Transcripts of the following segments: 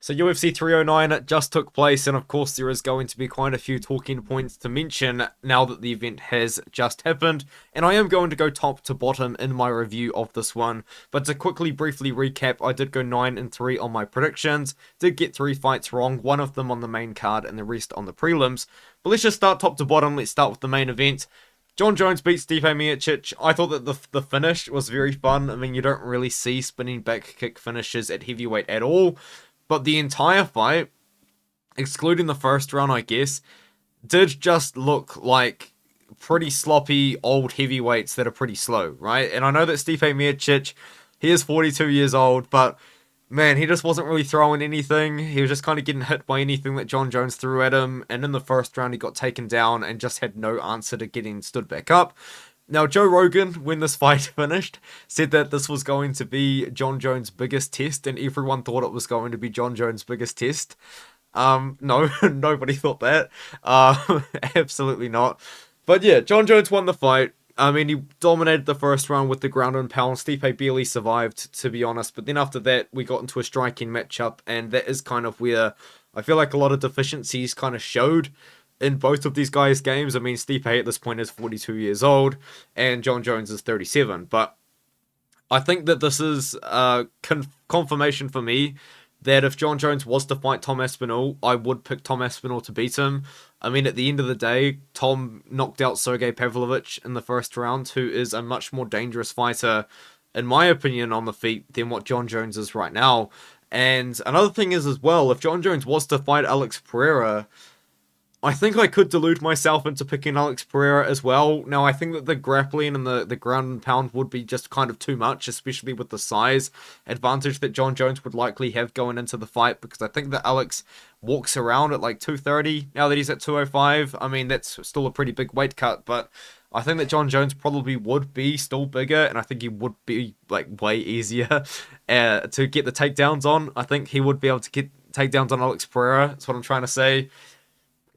So UFC 309 just took place, and of course there is going to be quite a few talking points to mention now that the event has just happened, and I am going to go top to bottom in my review of this one. But to quickly briefly recap, I did go 9-3 on my predictions, did get 3 fights wrong, one of them on the main card and the rest on the prelims. But let's just start top to bottom. Let's start with the main event. John Jones beats Stipe Miocic. I thought that the finish was very fun. I mean, you don't really see spinning back kick finishes at heavyweight at all. But the entire fight, excluding the first round, I guess, did just look like pretty sloppy old heavyweights that are pretty slow, right? And I know that Stipe Miocic, he is 42 years old, but man, he just wasn't really throwing anything. He was just kind of getting hit by anything that John Jones threw at him. And in the first round, he got taken down and just had no answer to getting stood back up. Now, Joe Rogan, when this fight finished, said that this was going to be John Jones' biggest test, and everyone thought it was going to be John Jones' biggest test. No, nobody thought that. Absolutely not. But yeah, John Jones won the fight. I mean, he dominated the first round with the ground and pound. Stipe barely survived, to be honest. But then after that, we got into a striking matchup, and that is kind of where I feel like a lot of deficiencies kind of showed in both of these guys' games. I mean, Stipe at this point is 42 years old, and John Jones is 37. But I think that this is confirmation for me that if John Jones was to fight Tom Aspinall, I would pick Tom Aspinall to beat him. I mean, at the end of the day, Tom knocked out Sergey Pavlovich in the first round, who is a much more dangerous fighter, in my opinion, on the feet than what John Jones is right now. And another thing is as well, if John Jones was to fight Alex Pereira, I think I could delude myself into picking Alex Pereira as well. Now, I think that the grappling and the ground and pound would be just kind of too much, especially with the size advantage that John Jones would likely have going into the fight, because I think that Alex walks around at like 230 now that he's at 205. I mean, that's still a pretty big weight cut, but I think that John Jones probably would be still bigger, and I think he would be like way easier to get the takedowns on. I think he would be able to get takedowns on Alex Pereira. That's what I'm trying to say.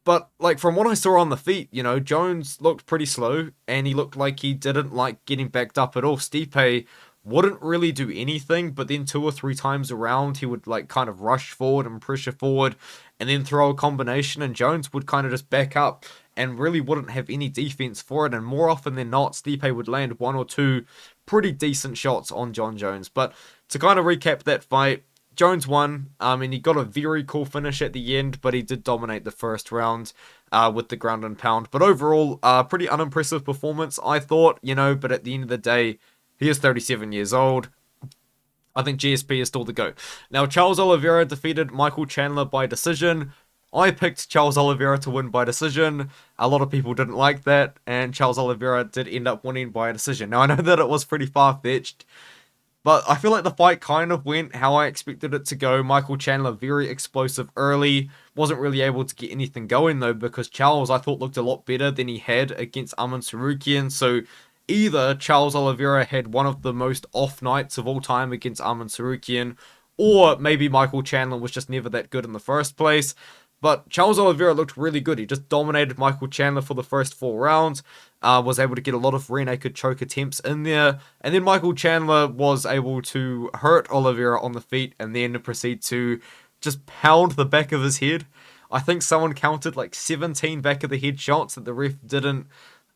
But like from what I saw on the feet, Jones looked pretty slow, and he looked like he didn't like getting backed up at all. Stipe wouldn't really do anything, but then 2 or 3 times around, he would like kind of rush forward and pressure forward, and then throw a combination, and Jones would kind of just back up and really wouldn't have any defense for it. And more often than not, Stipe would land 1 or 2 pretty decent shots on John Jones. But to kind of recap that fight, Jones won. And he got a very cool finish at the end, but he did dominate the first round with the ground and pound. But overall, pretty unimpressive performance, I thought, but at the end of the day, he is 37 years old. I think GSP is still the GOAT. Now, Charles Oliveira defeated Michael Chandler by decision. I picked Charles Oliveira to win by decision. A lot of people didn't like that, and Charles Oliveira did end up winning by a decision. Now, I know that it was pretty far-fetched, but I feel like the fight kind of went how I expected it to go. Michael Chandler, very explosive early. Wasn't really able to get anything going, though, because Charles, I thought, looked a lot better than he had against Arman Tsarukyan. So either Charles Oliveira had one of the most off nights of all time against Arman Tsarukyan, or maybe Michael Chandler was just never that good in the first place. But Charles Oliveira looked really good. He just dominated Michael Chandler for the first 4 rounds. Was able to get a lot of rear naked choke attempts in there. And then Michael Chandler was able to hurt Oliveira on the feet and then proceed to just pound the back of his head. I think someone counted like 17 back of the head shots that the ref didn't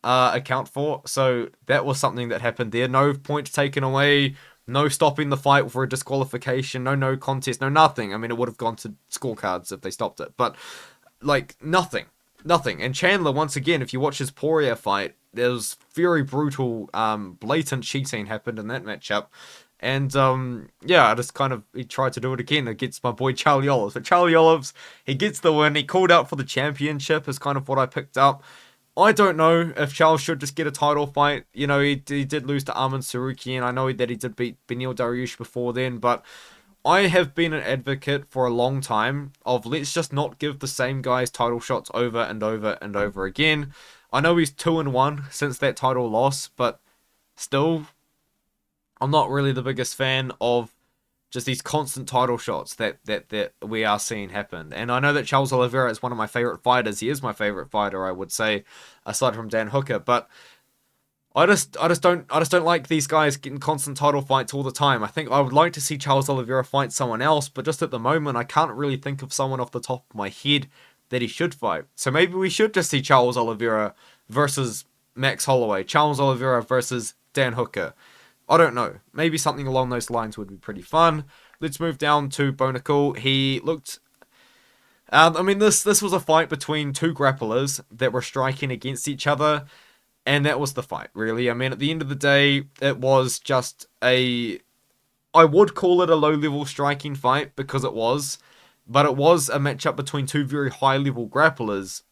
account for. So that was something that happened there. No points taken away. No stopping the fight for a disqualification. No contest. No nothing. I mean, it would have gone to scorecards if they stopped it. But like nothing. Nothing. And Chandler, once again, if you watch his Poirier fight, there's very brutal, blatant cheating happened in that matchup. And yeah, I just kind of he tried to do it again against my boy Charlie Olives. But Charlie Olives, he gets the win. He called out for the championship, is kind of what I picked up. I don't know if Charles should just get a title fight. He did lose to Arman Tsarukyan. I know that he did beat Beneil Dariush before then, but I have been an advocate for a long time of let's just not give the same guys title shots over and over and over again. I know he's 2-1 since that title loss, but still, I'm not really the biggest fan of just these constant title shots that we are seeing happen. And I know that Charles Oliveira is one of my favorite fighters. He is my favorite fighter, I would say, aside from Dan Hooker. But I just don't like these guys getting constant title fights all the time. I think I would like to see Charles Oliveira fight someone else, but just at the moment, I can't really think of someone off the top of my head that he should fight. So maybe we should just see Charles Oliveira versus Max Holloway, Charles Oliveira versus Dan Hooker. I don't know. Maybe something along those lines would be pretty fun. Let's move down to Bonacool. He looked. I mean, this was a fight between two grapplers that were striking against each other, and that was the fight, really. I mean, at the end of the day, it was just a. I would call it a low-level striking fight because it was, but it was a matchup between two very high-level grapplers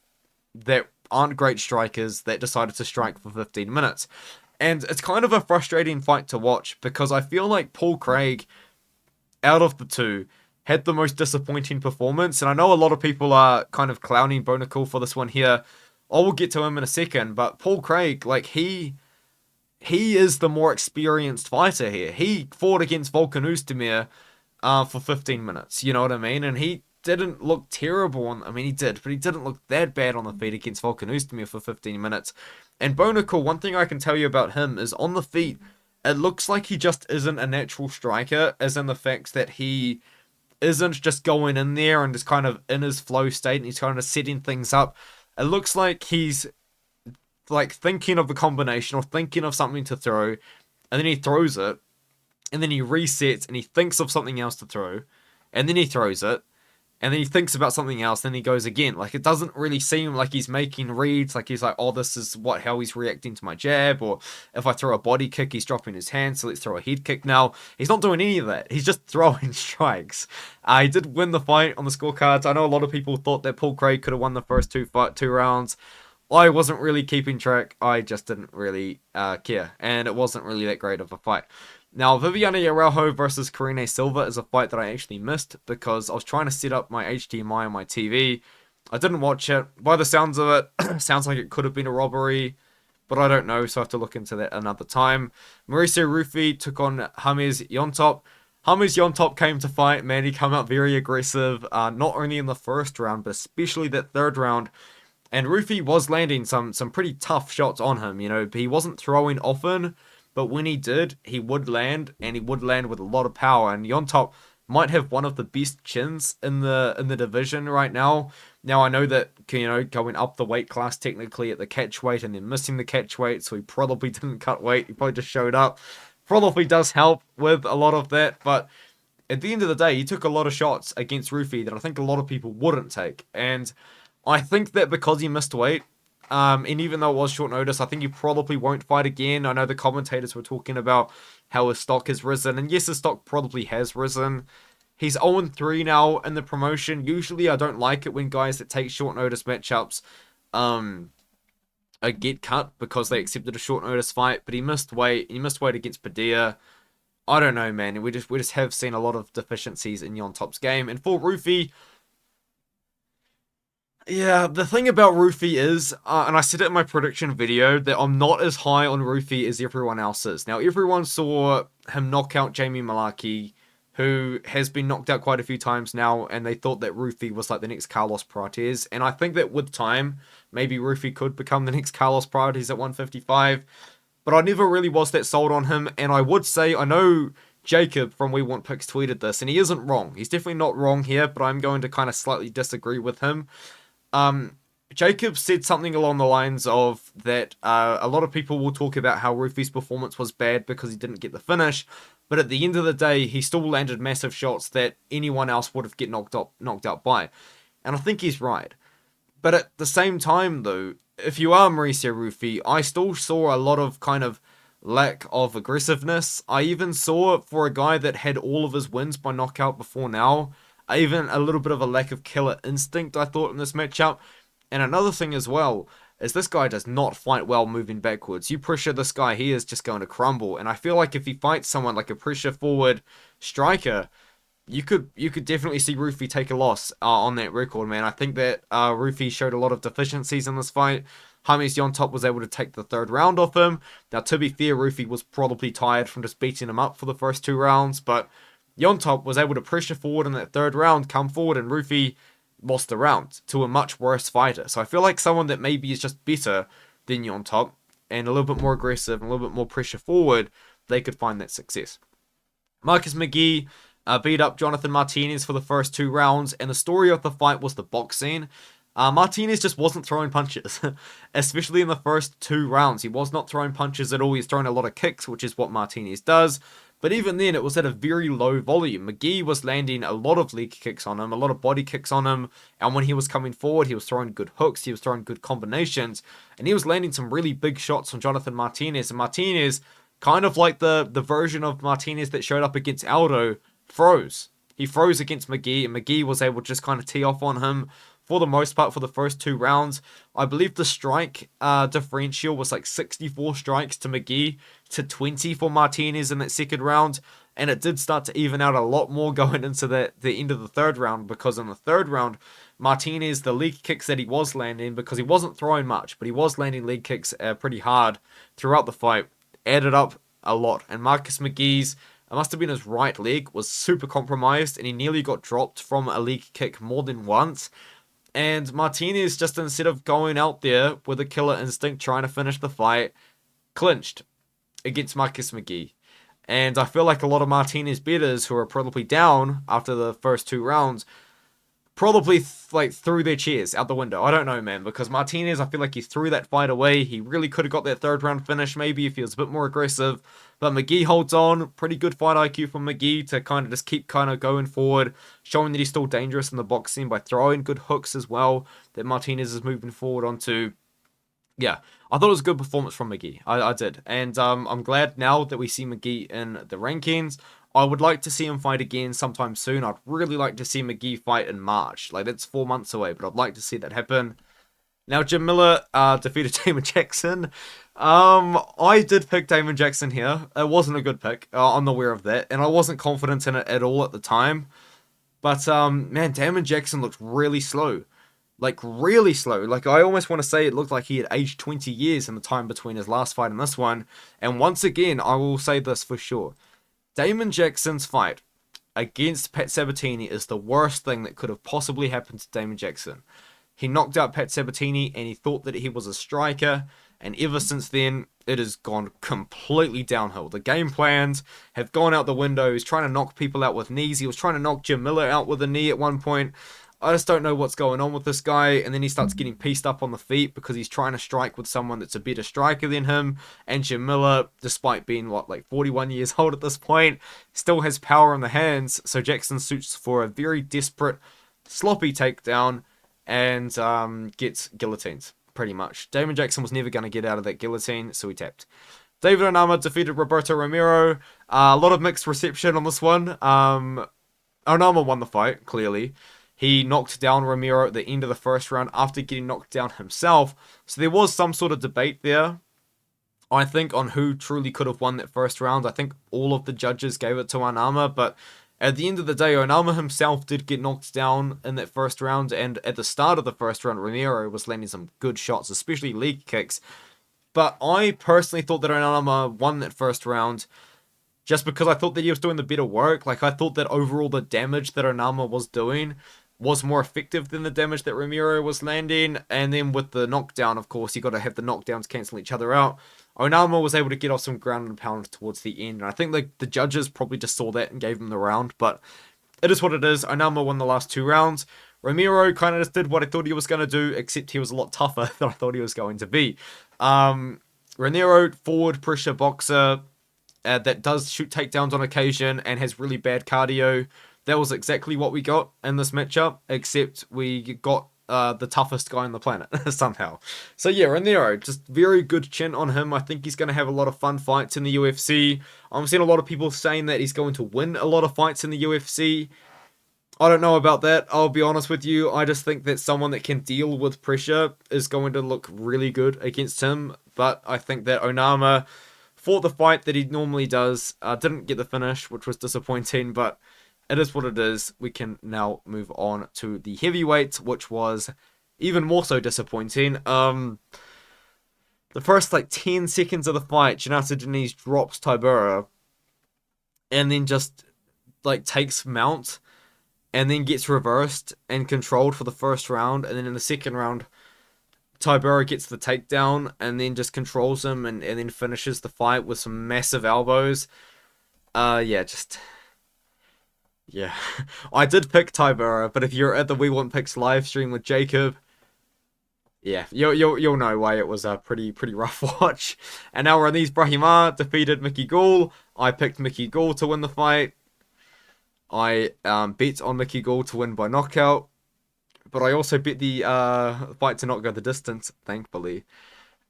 that aren't great strikers that decided to strike for 15 minutes. And it's kind of a frustrating fight to watch because I feel like Paul Craig, out of the two, had the most disappointing performance. And I know a lot of people are kind of clowning Bonacool for this one here. I will get to him in a second, but Paul Craig, like, he is the more experienced fighter here. He fought against Volkan Oezdemir for 15 minutes, you know what I mean? And he didn't look terrible I mean, he did, but he didn't look that bad on the feet against Volkan Oezdemir for 15 minutes. And Bonacool, one thing I can tell you about him is on the feet, it looks like he just isn't a natural striker, as in the fact that he isn't just going in there and just kind of in his flow state and he's kind of setting things up. It looks like he's like thinking of a combination or thinking of something to throw, and then he throws it, and then he resets and he thinks of something else to throw, and then he throws it, and then he thinks about something else, then he goes again. Like, it doesn't really seem like he's making reads, like he's like, oh, this is how he's reacting to my jab, or if I throw a body kick, he's dropping his hand, so let's throw a head kick now. He's not doing any of that. He's just throwing strikes. He did win the fight on the scorecards. I know a lot of people thought that Paul Craig could have won the first two rounds. I wasn't really keeping track. I just didn't really care, and it wasn't really that great of a fight. Now, Viviane Araujo versus Karine Silva is a fight that I actually missed because I was trying to set up my HDMI on my TV. I didn't watch it. By the sounds of it, sounds like it could have been a robbery, but I don't know, so I have to look into that another time. Mauricio Rufy took on James Yontop. James Yontop came to fight, man. He came out very aggressive, not only in the first round, but especially that third round. And Rufy was landing some pretty tough shots on him. You know, he wasn't throwing often, but when he did, he would land, and he would land with a lot of power. And Yontop might have one of the best chins in the division right now. Now, I know that, you know, going up the weight class technically at the catch weight and then missing the catch weight, so he probably didn't cut weight. He probably just showed up. Probably does help with a lot of that, but at the end of the day, he took a lot of shots against Rufy that I think a lot of people wouldn't take. And I think that because he missed weight, and even though it was short notice, I think he probably won't fight again. I know the commentators were talking about how his stock has risen, and yes, his stock probably has risen. He's 0-3 now in the promotion. Usually, I don't like it when guys that take short notice matchups get cut because they accepted a short notice fight. But he missed weight. He missed weight against Padilla. I don't know, man. We just have seen a lot of deficiencies in Yontop's game. And for Rufy, yeah, the thing about Rufy is, and I said it in my prediction video, that I'm not as high on Rufy as everyone else is. Now, everyone saw him knock out Jamie Malaki, who has been knocked out quite a few times now, and they thought that Rufy was like the next Carlos Prates. And I think that with time, maybe Rufy could become the next Carlos Prates at 155. But I never really was that sold on him, and I would say, I know Jacob from We Want Picks tweeted this, and he isn't wrong. He's definitely not wrong here, but I'm going to kind of slightly disagree with him. Jacob said something along the lines of that a lot of people will talk about how Rufy's performance was bad because he didn't get the finish, but at the end of the day, he still landed massive shots that anyone else would have get knocked out by. And I think he's right. But at the same time, though, if you are Mauricio Rufy, I still saw a lot of kind of lack of aggressiveness. I even saw, for a guy that had all of his wins by knockout before now, even a little bit of a lack of killer instinct, I thought, in this matchup. And another thing as well is this guy does not fight well moving backwards. You pressure this guy, he is just going to crumble. And I feel like if he fights someone like a pressure forward striker, you could definitely see Rufy take a loss on that record, man. I think that Rufy showed a lot of deficiencies in this fight. James Yontop was able to take the third round off him. Now, to be fair, Rufy was probably tired from just beating him up for the first two rounds, but Yontop was able to pressure forward in that third round, come forward, and Rufy lost the round to a much worse fighter. So I feel like someone that maybe is just better than Yontop and a little bit more aggressive and a little bit more pressure forward, they could find that success. Marcus McGee beat up Jonathan Martinez for the first 2 rounds, and the story of the fight was the boxing. Martinez just wasn't throwing punches, especially in the first 2 rounds. He was not throwing punches at all. He's throwing a lot of kicks, which is what Martinez does. But even then, it was at a very low volume. McGee was landing a lot of leg kicks on him, a lot of body kicks on him. And when he was coming forward, he was throwing good hooks. He was throwing good combinations. And he was landing some really big shots on Jonathan Martinez. And Martinez, kind of like the version of Martinez that showed up against Aldo, froze. He froze against McGee, and McGee was able to just kind of tee off on him for the most part for the first 2 rounds. I believe the strike differential was like 64 strikes to McGee to 20 for Martinez in that second round. And it did start to even out a lot more going into the end of the third round, because in the third round, Martinez, the leg kicks that he was landing, because he wasn't throwing much, but he was landing leg kicks pretty hard throughout the fight, added up a lot. And Marcus McGee's, it must have been his right leg, was super compromised, and he nearly got dropped from a leg kick more than once. And Martinez, just instead of going out there with a killer instinct trying to finish the fight, clinched against Marcus McGee. And I feel like a lot of Martinez bettors who are probably down after the first 2 rounds probably threw their chairs out the window. I don't know, man, because Martinez, I feel like he threw that fight away. He really could have got that third round finish maybe if he was a bit more aggressive. But McGee holds on. Pretty good fight IQ from McGee to kind of just keep kind of going forward, showing that he's still dangerous in the boxing by throwing good hooks as well that Martinez is moving forward onto. Yeah, I thought it was a good performance from McGee. I did. And I'm glad now that we see McGee in the rankings. I would like to see him fight again sometime soon. I'd really like to see McGee fight in March. Like, that's 4 months away, but I'd like to see that happen. Now, Jim Miller defeated Damon Jackson. I did pick Damon Jackson here. It wasn't a good pick. I'm aware of that. And I wasn't confident in it at all at the time. But, man, Damon Jackson looked really slow. Like, really slow. Like, I almost want to say it looked like he had aged 20 years in the time between his last fight and this one. And once again, I will say this for sure. Damon Jackson's fight against Pat Sabatini is the worst thing that could have possibly happened to Damon Jackson. He knocked out Pat Sabatini and he thought that he was a striker, and ever since then, it has gone completely downhill. The game plans have gone out the window. He's trying to knock people out with knees. He was trying to knock Jim Miller out with a knee at one point. I just don't know what's going on with this guy. And then he starts getting pieced up on the feet because he's trying to strike with someone that's a better striker than him. And Jim Miller, despite being, like 41 years old at this point, still has power in the hands. So Jackson suits for a very desperate, sloppy takedown and gets guillotines, pretty much. Damon Jackson was never going to get out of that guillotine, so he tapped. David Onama defeated Roberto Romero. A lot of mixed reception on this one. Onama won the fight, clearly. He knocked down Romero at the end of the first round after getting knocked down himself. So there was some sort of debate there, I think, on who truly could have won that first round. I think all of the judges gave it to Onama, but at the end of the day, Onama himself did get knocked down in that first round, and at the start of the first round, Romero was landing some good shots, especially leg kicks. But I personally thought that Onama won that first round just because I thought that he was doing the better work. Like, I thought that overall the damage that Onama was doing was more effective than the damage that Romero was landing. And then with the knockdown, of course, you got to have the knockdowns cancel each other out. Onama was able to get off some ground and pound towards the end. And I think the judges probably just saw that and gave him the round. But it is what it is. Onama won the last 2 rounds. Romero kind of just did what I thought he was going to do, except he was a lot tougher than I thought he was going to be. Romero, forward pressure boxer that does shoot takedowns on occasion and has really bad cardio. That was exactly what we got in this matchup, except we got the toughest guy on the planet, somehow. So yeah, Romero, just very good chin on him. I think he's going to have a lot of fun fights in the UFC. I'm seeing a lot of people saying that he's going to win a lot of fights in the UFC. I don't know about that, I'll be honest with you. I just think that someone that can deal with pressure is going to look really good against him. But I think that Onama fought the fight that he normally does. Didn't get the finish, which was disappointing, but it is what it is. We can now move on to the heavyweight, which was even more so disappointing. The first 10 seconds of the fight, Janata Diniz drops Tybura and then just takes mount and then gets reversed and controlled for the first round. And then in the second round, Tybura gets the takedown and then just controls him and then finishes the fight with some massive elbows. Yeah, just... Yeah. I did pick Tybura, but if you're at the We Want Picks live stream with Jacob, yeah, you'll know why it was a pretty rough watch. And now Raniz Brahimaj defeated Mickey Gall. I picked Mickey Gall to win the fight. I bet on Mickey Gall to win by knockout. But I also bet the fight to not go the distance, thankfully.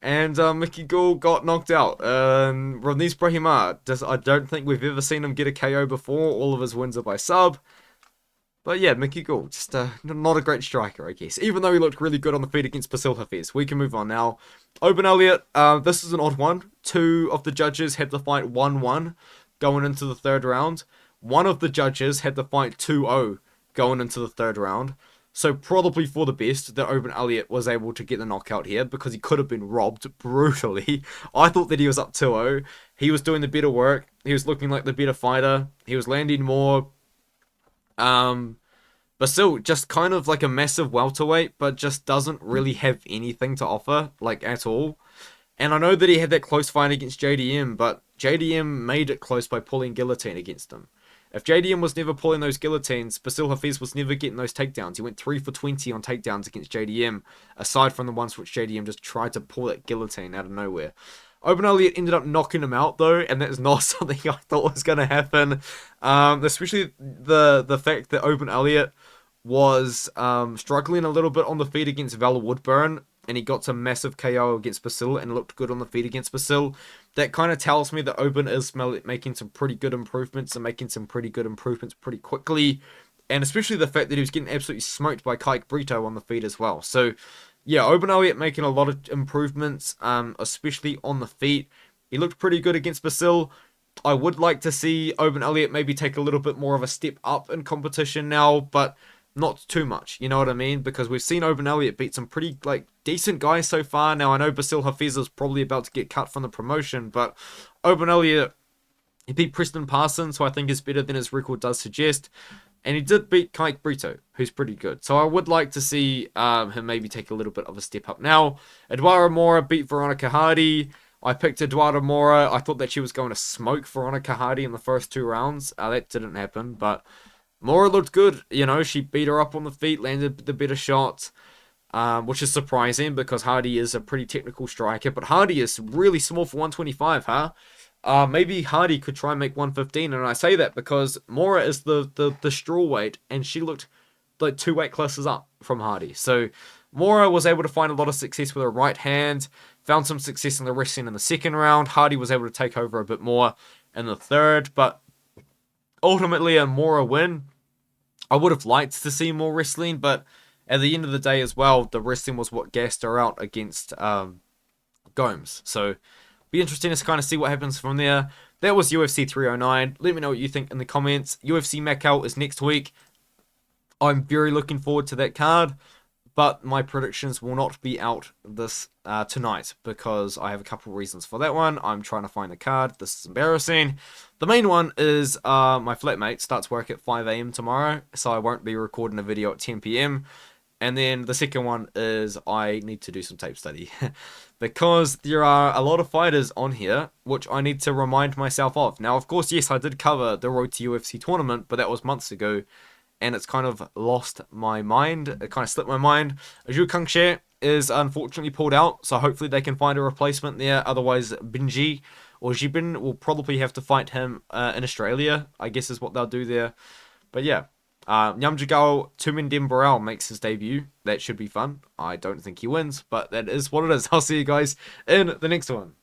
And Mickey Gall got knocked out. Raniz Brahimaj, I don't think we've ever seen him get a KO before. All of his wins are by sub. But yeah, Mickey Gall, just not a great striker, I guess. Even though he looked really good on the feet against Basil Hafez. We can move on now. Open Elliott, this is an odd one. 2 of the judges had the fight 1-1 going into the 3rd round. 1 of the judges had the fight 2-0 going into the 3rd round. So probably for the best that Open Elliott was able to get the knockout here because he could have been robbed brutally. I thought that he was up 2-0. He was doing the better work. He was looking like the better fighter. He was landing more. But still, just kind of like a massive welterweight, but just doesn't really have anything to offer, like, at all. And I know that he had that close fight against JDM, but JDM made it close by pulling guillotine against him. If JDM was never pulling those guillotines, Basil Hafez was never getting those takedowns. He went 3 for 20 on takedowns against JDM, aside from the ones which JDM just tried to pull that guillotine out of nowhere. Open Elliott ended up knocking him out, though, and that's not something I thought was going to happen. Especially the fact that Open Elliott was struggling a little bit on the feet against Val Woodburn, and he got some massive KO against Basil and looked good on the feet against Basil. That kind of tells me that Open is making some pretty good improvements and making some pretty good improvements pretty quickly. And especially the fact that he was getting absolutely smoked by Kike Brito on the feet as well. So, yeah, Open Elliott making a lot of improvements, especially on the feet. He looked pretty good against Basil. I would like to see Open Elliott maybe take a little bit more of a step up in competition now, but not too much, you know what I mean? Because we've seen Open Elliott beat some pretty, like, decent guys so far. Now, I know Basil Hafez is probably about to get cut from the promotion, but Open Elliott, he beat Preston Parsons, who I think is better than his record does suggest. And he did beat Kike Brito, who's pretty good. So I would like to see him maybe take a little bit of a step up now. Eduardo Mora beat Veronica Hardy. I picked Eduardo Mora. I thought that she was going to smoke Veronica Hardy in the first 2 rounds. That didn't happen, but Mora looked good. You know, she beat her up on the feet, landed the better shots, which is surprising because Hardy is a pretty technical striker. But Hardy is really small for 125, huh? Maybe Hardy could try and make 115, and I say that because Mora is the straw weight, and she looked like 2 weight classes up from Hardy. So Mora was able to find a lot of success with her right hand, found some success in the wrestling in the 2nd round. Hardy was able to take over a bit more in the 3rd, but ultimately a Mora win. I would have liked to see more wrestling, but at the end of the day as well, the wrestling was what gassed her out against Gomes. So be interesting to kind of see what happens from there. That was UFC 309. Let me know what you think in the comments. UFC Macau is next week. I'm very looking forward to that card, but my predictions will not be out this tonight because I have a couple of reasons for that one. I'm trying to find the card. This is embarrassing. The main one is my flatmate starts work at 5 a.m. tomorrow, so I won't be recording a video at 10 p.m. And then the second one is I need to do some tape study because there are a lot of fighters on here which I need to remind myself of. Now, of course, yes, I did cover the Road to UFC tournament, but that was months ago, and it's kind of lost my mind. It kind of slipped my mind. Zhu Kangxie is unfortunately pulled out, so hopefully they can find a replacement there. Otherwise, Binji or Jibin will probably have to fight him in Australia, I guess is what they'll do there. But yeah, Nyamjagao Tumin Burrell makes his debut. That should be fun. I don't think he wins, but that is what it is. I'll see you guys in the next one.